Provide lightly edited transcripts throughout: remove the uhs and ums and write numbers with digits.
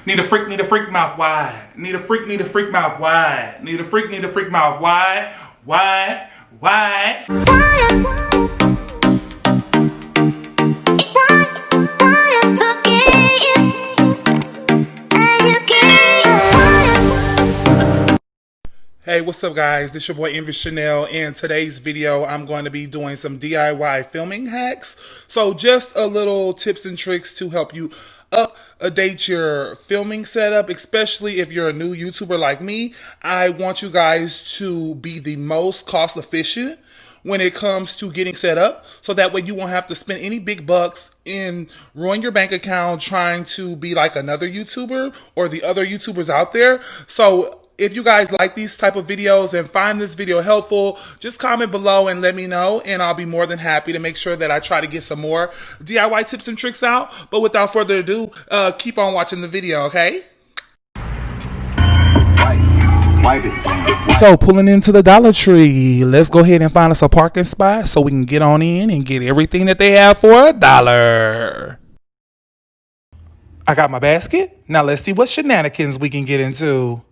Need a freak mouth wide. Need a freak mouth wide. Need a freak mouth wide. Wide. Hey, what's up guys? This your boy Envy Chanel. In today's video, I'm going to be doing some DIY filming hacks. So just a little tips and tricks to help you update your filming setup, especially if you're a new YouTuber like me. I want you guys to be the most cost efficient when it comes to getting set up, so that way you won't have to spend any big bucks and ruin your bank account trying to be like another YouTuber or the other YouTubers out there. So if you guys like these type of videos and find this video helpful, just comment below and let me know, and I'll be more than happy to make sure that I try to get some more DIY tips and tricks out. But without further ado, keep on watching the video, okay? So pulling into the Dollar Tree, let's go ahead and find us a parking spot so we can get on in and get everything that they have for $1. I got my basket. Now let's see what shenanigans we can get into.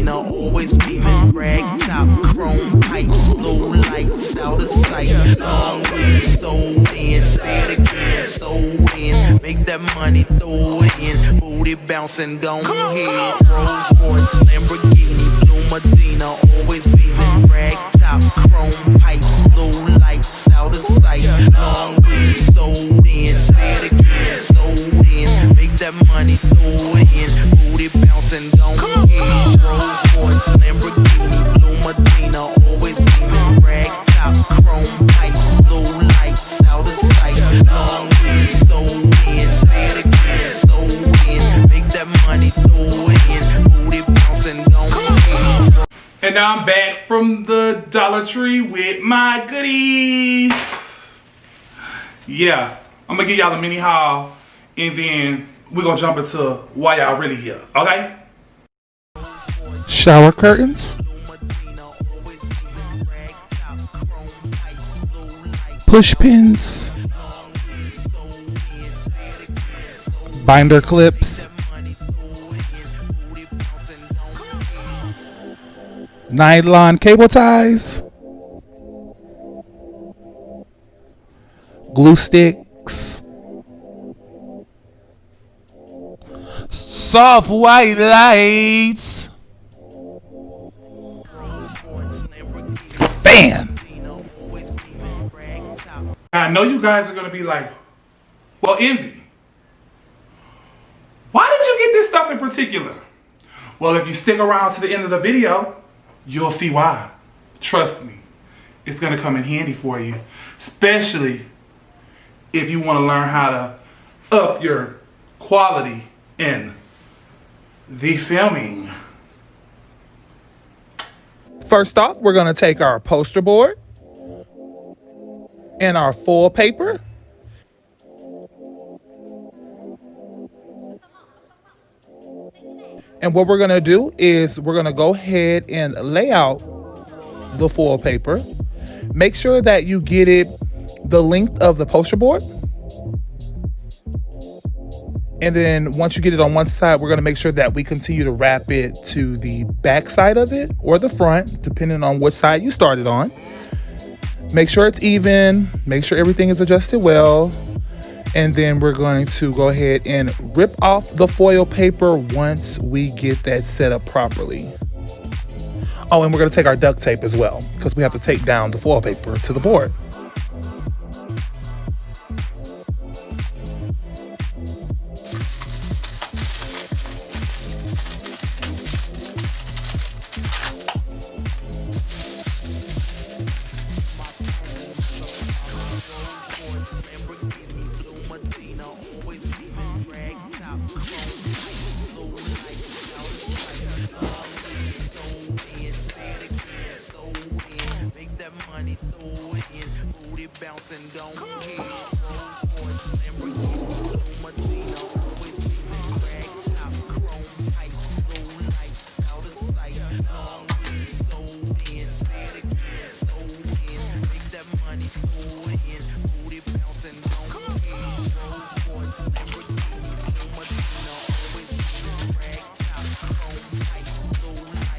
Always beaming, rag top, chrome pipes, blue lights out of sight. Long weed, so in, say it again, so in. Make that money, throw it in. Booty bouncing, go ahead. Rolls Royce, Lamborghini, blue Medina. Always beaming, rag top, chrome pipes, blue lights out of sight. Long weed, so in, say it again, so in. Make that money, throw it in. Booty bouncing, go ahead. Rolls Royce, Lamborghini, blue Medina. Always beaming, rag top, chrome pipes, blue lights out of sight. Long weed, so in, say it again, so in. Make that money, throw it in. Booty bouncing, go ahead. And now I'm back from the Dollar Tree with my goodies. Yeah, I'm gonna give y'all a mini haul, and then we're gonna jump into why y'all really here, okay? Shower curtains, push pins, binder clips, nylon cable ties, glue sticks, soft white lights, fan. I know you guys are going to be like, well, Envy, why did you get this stuff in particular? Well, if you stick around to the end of the video, you'll see why. Trust me, it's going to come in handy for you, especially if you want to learn how to up your quality in the filming. First off, we're going to take our poster board and our foil paper. And what we're going to do is we're going to go ahead and lay out the foil paper. Make sure that you get it the length of the poster board. And then once you get it on one side, we're going to make sure that we continue to wrap it to the back side of it or the front, depending on which side you started on. Make sure it's even. Make sure everything is adjusted well. And then we're going to go ahead and rip off the foil paper once we get that set up properly. Oh, and we're going to take our duct tape as well, because we have to tape down the foil paper to the board.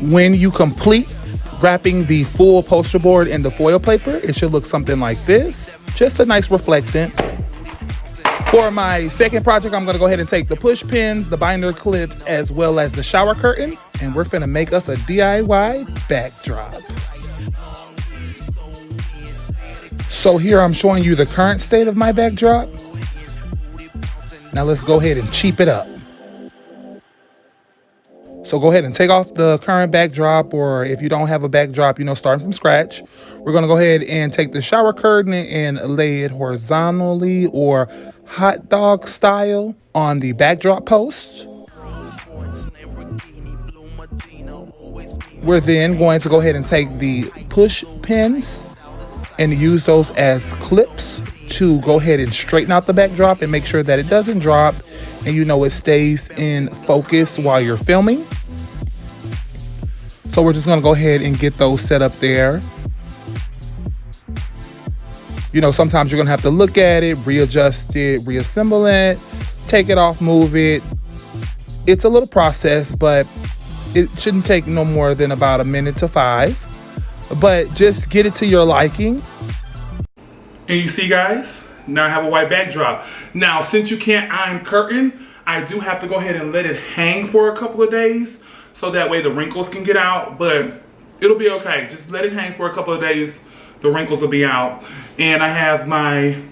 When you complete wrapping the full poster board in the foil paper, it should look something like this. Just a nice reflectant. For my second project, I'm gonna go ahead and take the push pins, the binder clips, as well as the shower curtain, and we're finna make us a DIY backdrop. So here I'm showing you the current state of my backdrop. Now let's go ahead and cheap it up. So go ahead and take off the current backdrop, or if you don't have a backdrop, start from scratch. We're gonna go ahead and take the shower curtain and lay it horizontally or hot dog style on the backdrop post. We're then going to go ahead and take the push pins and use those as clips to go ahead and straighten out the backdrop and make sure that it doesn't drop and it stays in focus while you're filming. So we're just gonna go ahead and get those set up there. Sometimes you're gonna have to look at it, readjust it, reassemble it, take it off, move it. It's a little process, but it shouldn't take no more than about 1 minute to 5. But just get it to your liking. And you see, guys, now I have a white backdrop. Now, since you can't iron curtain, I do have to go ahead and let it hang for a couple of days so that way the wrinkles can get out, but it'll be okay. Just let it hang for a couple of days. The wrinkles will be out. And I have my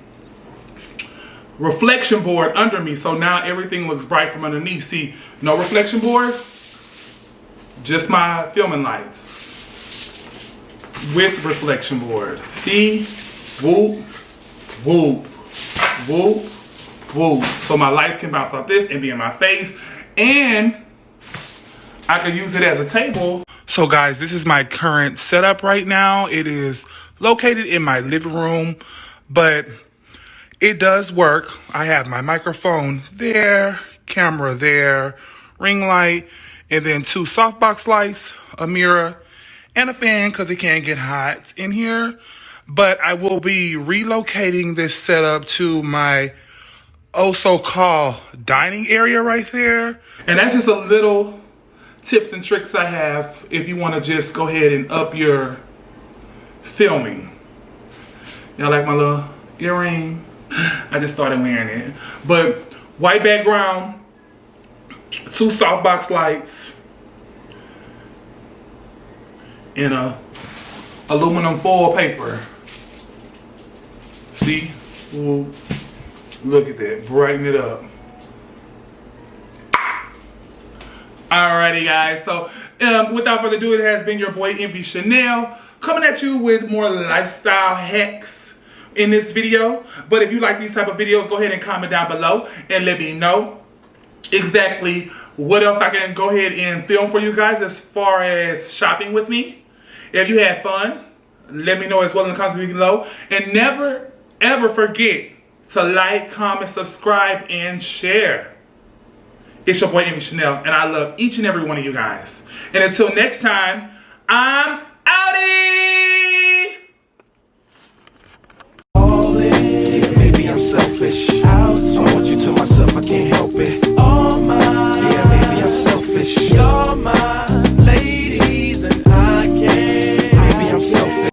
reflection board under me, so now everything looks bright from underneath. See, no reflection board, just my filming lights with reflection board. See, whoop, whoop, whoop, whoop. So my lights can bounce off this and be in my face, and I could use it as a table. So guys, this is my current setup right now. It is located in my living room, but it does work. I have my microphone there, camera there, ring light, and then 2 softbox lights, a mirror, and a fan because it can get hot in here. But I will be relocating this setup to my so-called dining area right there. And that's just a little tips and tricks I have if you want to just go ahead and up your filming. Y'all like my little earring? I just started wearing it. But white background, 2 softbox lights, and a aluminum foil paper. See? Ooh, look at that, brighten it up. Alrighty guys, so without further ado, it has been your boy Envy Chanel coming at you with more lifestyle hacks in this video. But if you like these type of videos, go ahead and comment down below and let me know exactly what else I can go ahead and film for you guys as far as shopping with me. If you had fun, let me know as well in the comments below. And never ever forget to like, comment, subscribe, and share. It's your boy Envy Chanel, and I love each and every one of you guys. And until next time, I'm outie!